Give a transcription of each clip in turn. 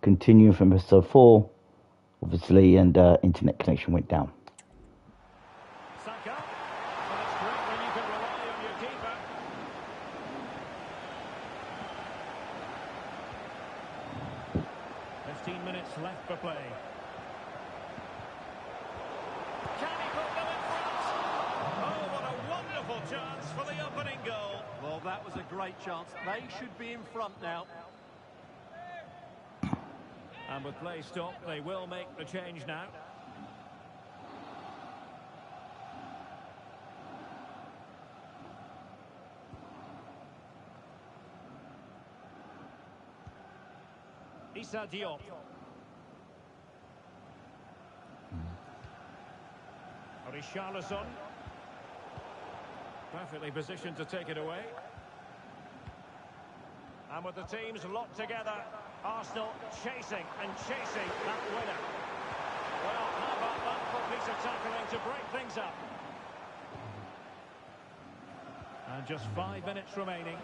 continuing from episode 4, obviously, and internet connection went down. Saka. Well, it's great when you can rely on your keeper. "15 minutes left for play. Can he put them in front? Oh, what a wonderful chance for the opening goal. Well, that was a great chance. They should be in front now. And with play stopped, they will make the change now. Issa Diop. Richarlison. Perfectly positioned to take it away. And with the teams locked together, Arsenal chasing and chasing that winner. Well, how about that for a piece of tackling to break things up? And just 5 minutes remaining.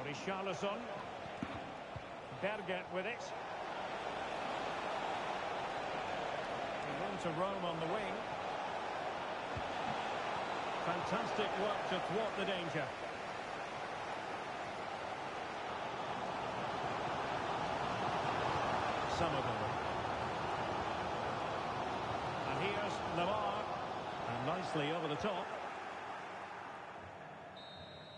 Richarlison. Berger with it. Room to roam on the wing. Fantastic work to thwart the danger. Somerville. And here's Lamar. And nicely over the top.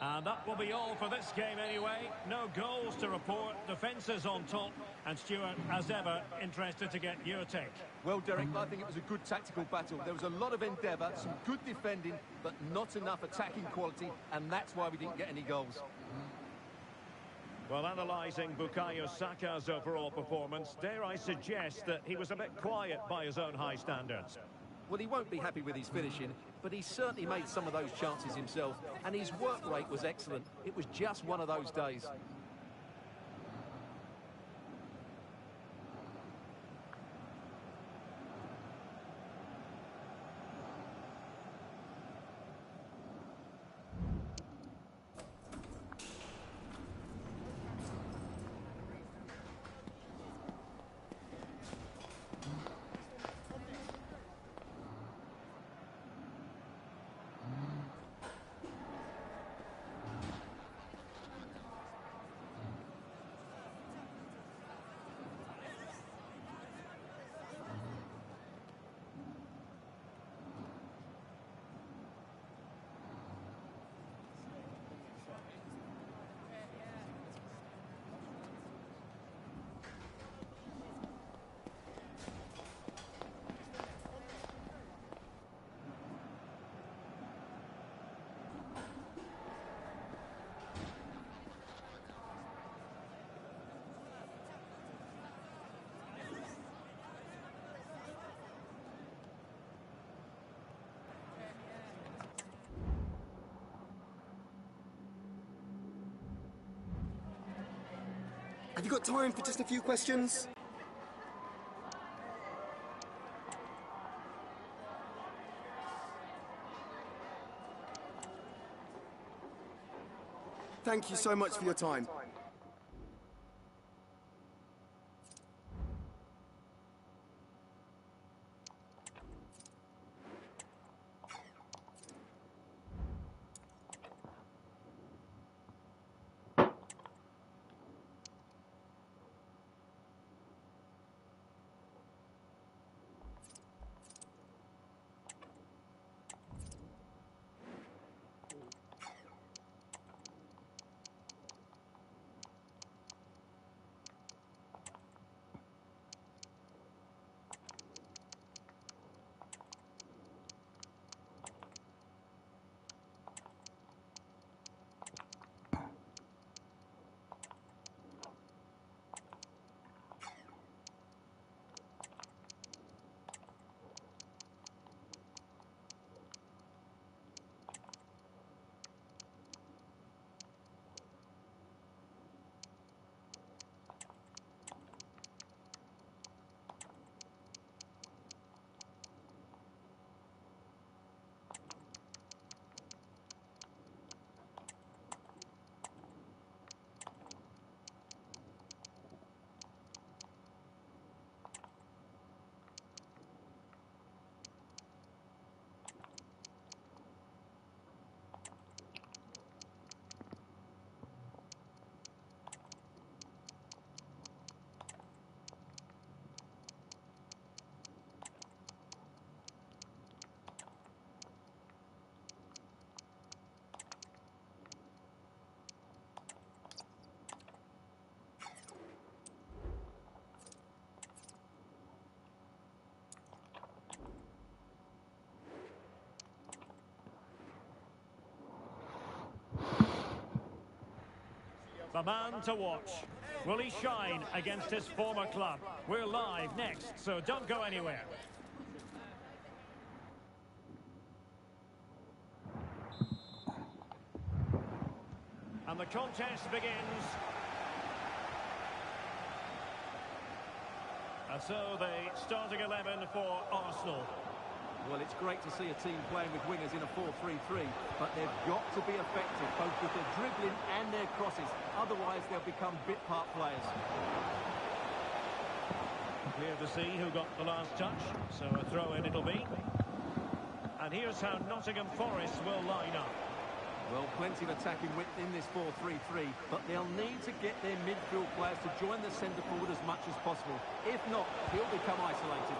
And that will be all for this game anyway. No goals to report, defences on top. And Stuart, as ever, interested to get your take. Well, Derek, I think it was a good tactical battle. There was a lot of endeavour, some good defending, but not enough attacking quality, and that's why we didn't get any goals. Well, analysing Bukayo Saka's overall performance, dare I suggest that he was a bit quiet by his own high standards. Well, he won't be happy with his finishing, but he certainly made some of those chances himself, and his work rate was excellent. It was just one of those days. Have you got time for just a few questions? Thank you so much for your time. The man to watch. Will he shine against his former club? We're live next, so don't go anywhere. And the contest begins. And so the starting 11 for Arsenal. Well, it's great to see a team playing with wingers in a 4-3-3, but they've got to be effective, both with their dribbling and their crosses. Otherwise, they'll become bit-part players. Clear to see who got the last touch, so a throw-in it'll be. And here's how Nottingham Forest will line up. Well, plenty of attacking width in this 4-3-3, but they'll need to get their midfield players to join the centre forward as much as possible. If not, he'll become isolated.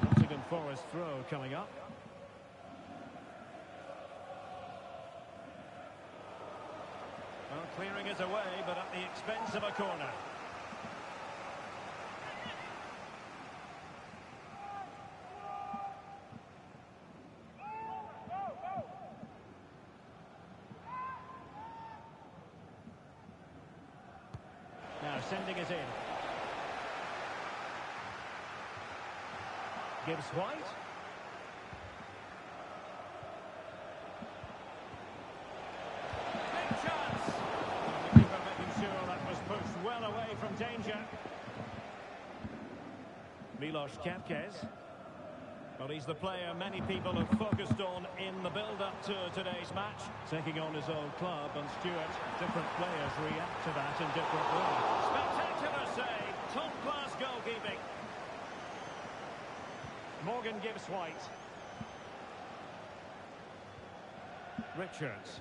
Nottingham Forest throw coming up. Well, clearing it away, but at the expense of a corner. Now sending it in. Gibbs White. Big chance. The keeper making sure that was pushed well away from danger. Milos Kepkes. Well, he's the player many people have focused on in the build-up to today's match. Taking on his old club, and Stuart, different players react to that in different ways. Spectacular save. Top-class goalkeeping. Morgan Gibbs White. Richards.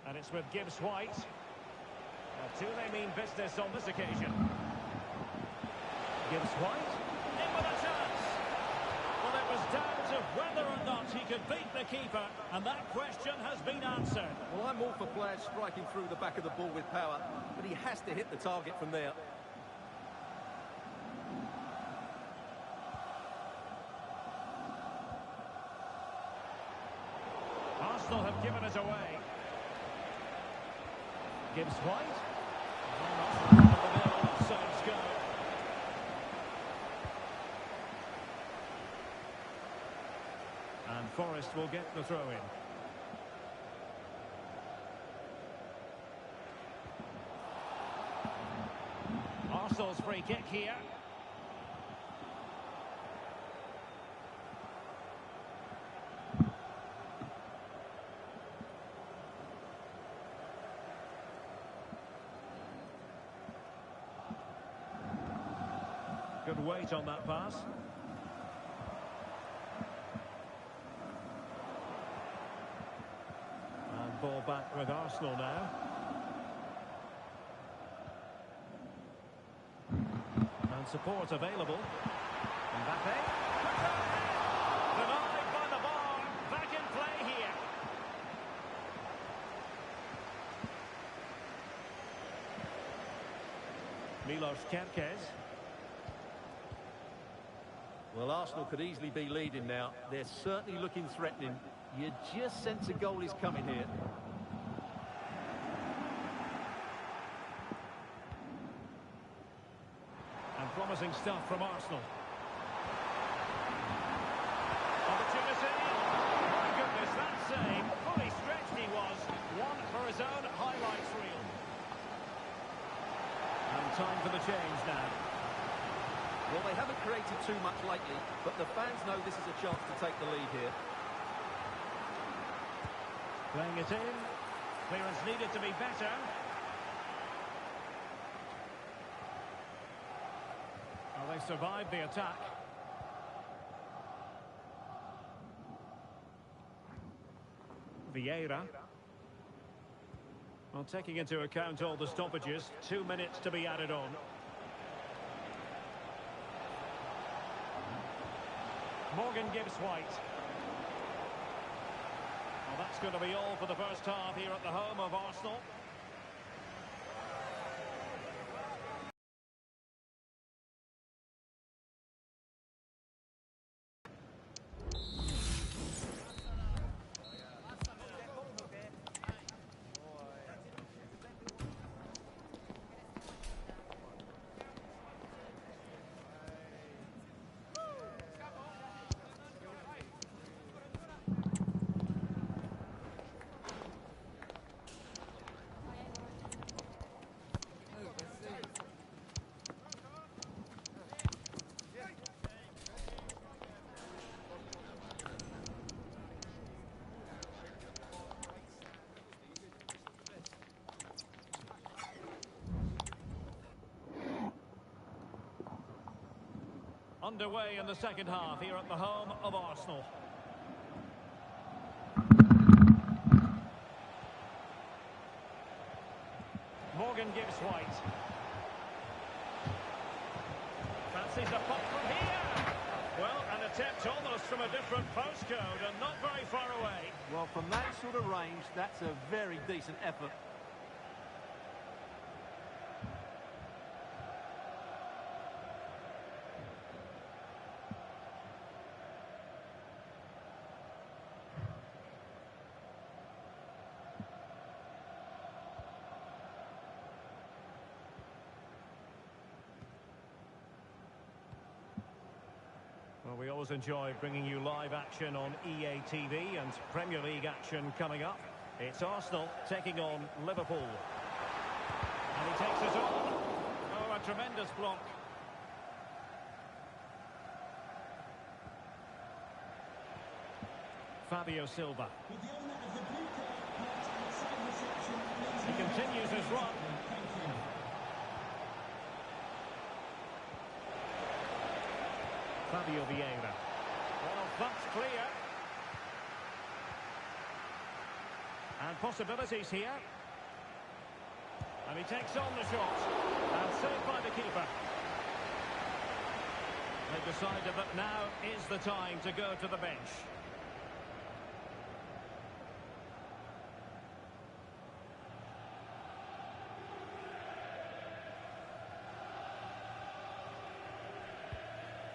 And it's with Gibbs White. Well, do they mean business on this occasion? Gibbs White. In with a chance. Well, it was down to whether or not he could beat the keeper, and that question has been answered. Well, I'm all for players striking through the back of the ball with power, but he has to hit the target from there. Arsenal have given it away. Gibbs White. Very much in front of the middle, saves go. And Forest will get the throw in. Arsenal's free kick here. Good weight on that pass. And ball back with Arsenal now. And support available. Mbappe. Denied by the bar. Back in play here. Milos Kepkes. Well, Arsenal could easily be leading now. They're certainly looking threatening. You just sense a goal is coming here. And promising stuff from Arsenal. Opportunity. My goodness, that save. Fully stretched he was. One for his own highlights reel. And time for the change now. Well, they haven't created too much lately, but the fans know this is a chance to take the lead here. Playing it in. Clearance needed to be better. Well, they survived the attack. Vieira. Well, taking into account all the stoppages, 2 minutes to be added on. Morgan Gibbs White. Well, that's going to be all for the first half here at the home of Arsenal. Underway in the second half here at the home of Arsenal. Morgan gives White. Fancies a pop from here. Well, an attempt almost from a different postcode and not very far away. Well, from that sort of range, that's a very decent effort. Well, we always enjoy bringing you live action on EA TV and Premier League action coming up. It's Arsenal taking on Liverpool. And he takes it on. Oh, a tremendous block. Fabio Silva. He continues his run. Fabio Vieira. Well, that's clear. And possibilities here. And he takes on the shot. And saved by the keeper. They decided that now is the time to go to the bench.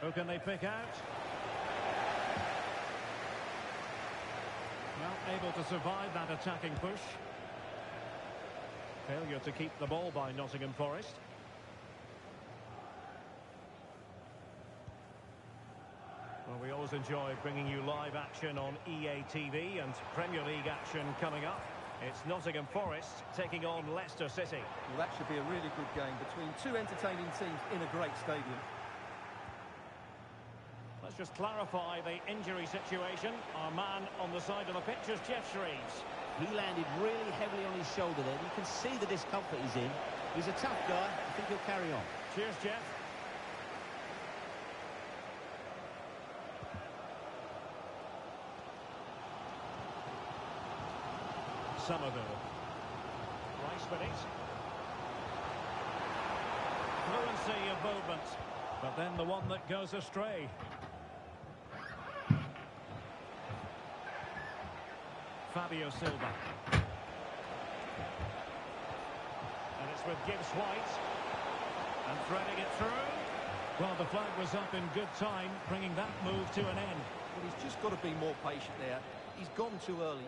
Who can they pick out? Well, able to survive that attacking push. Failure to keep the ball by Nottingham Forest. Well, we always enjoy bringing you live action on EA TV and Premier League action coming up. It's Nottingham Forest taking on Leicester City. Well, that should be a really good game between two entertaining teams in a great stadium. Let's just clarify the injury situation. Our man on the side of the pitch is Jeff Shreves. He landed really heavily on his shoulder there. You can see the discomfort he's in. He's a tough guy. I think he'll carry on. Cheers, Jeff. Somerville. Rice with it. Fluency of movement. But then the one that goes astray. Fabio Silva. And it's with Gibbs White. And threading it through. Well, the flag was up in good time, bringing that move to an end. Well, he's just got to be more patient there. He's gone too early.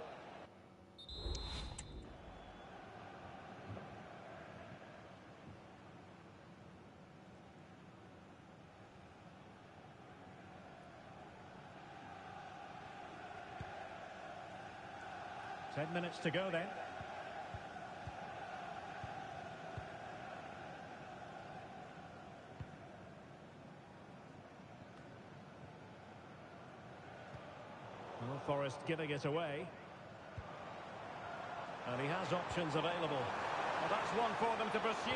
Ten minutes to go then. Well, Forest giving it away. And he has options available. Well, that's one for them to pursue.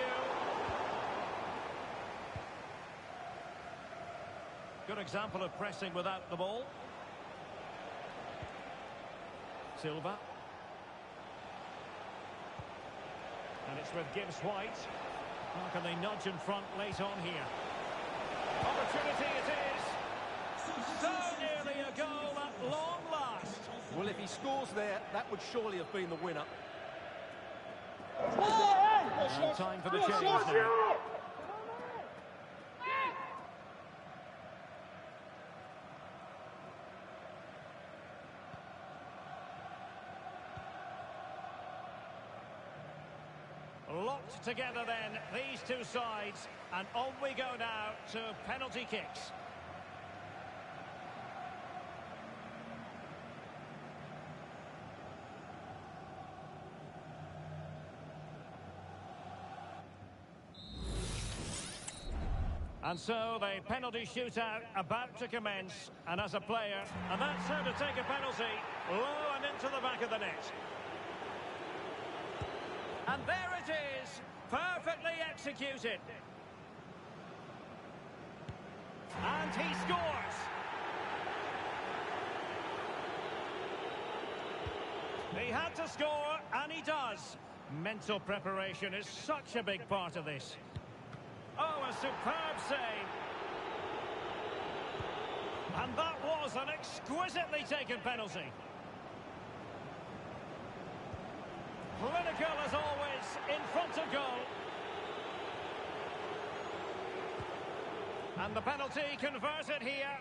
Good example of pressing without the ball. Silva. And it's with Gibbs White. How can they nudge in front late on here? Opportunity it is. So nearly a goal at long last. Well, if he scores there, that would surely have been the winner. And time for the change now. Locked together then, these two sides, and on we go now to penalty kicks. And so the penalty shootout about to commence, and as a player, and that's how to take a penalty, low and into the back of the net. And there it is, perfectly executed. And he scores! He had to score, and he does. Mental preparation is such a big part of this. Oh, a superb save. And that was an exquisitely taken penalty. Clinical as always, in front of goal. And the penalty converted here.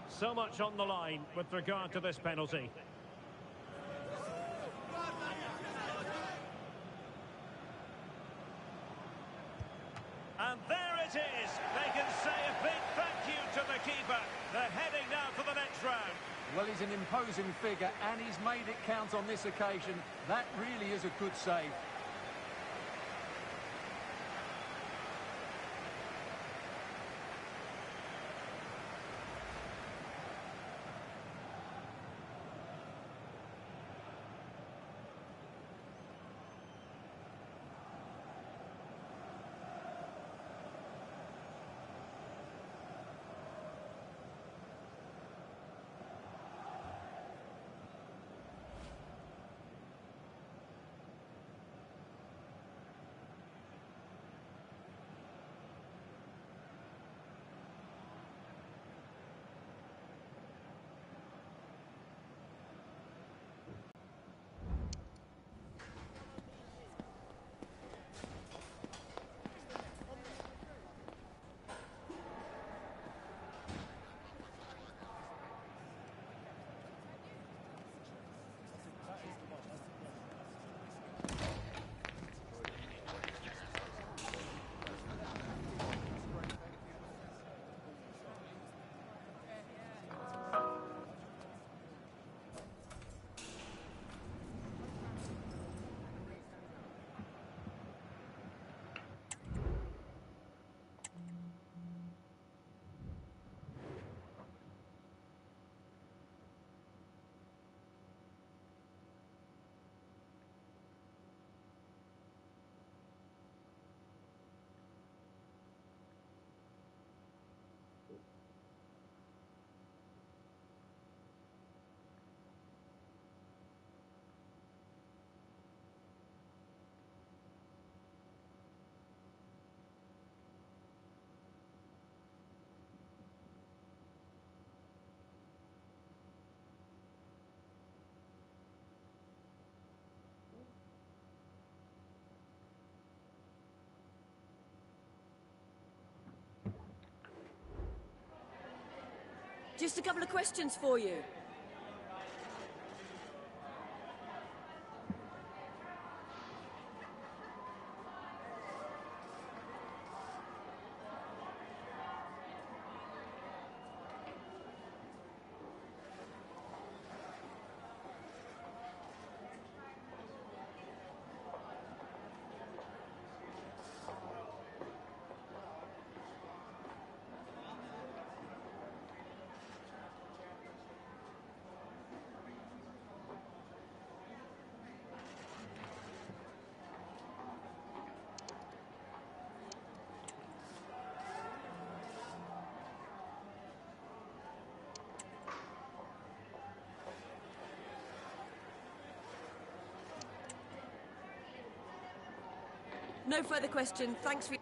So much on the line with regard to this penalty. And there it is. They can say a big thank you to the keeper. They're heading now for the next round. Well, he's an imposing figure, and he's made it count on this occasion. That really is a good save. Just a couple of questions for you. No further question. Thanks for...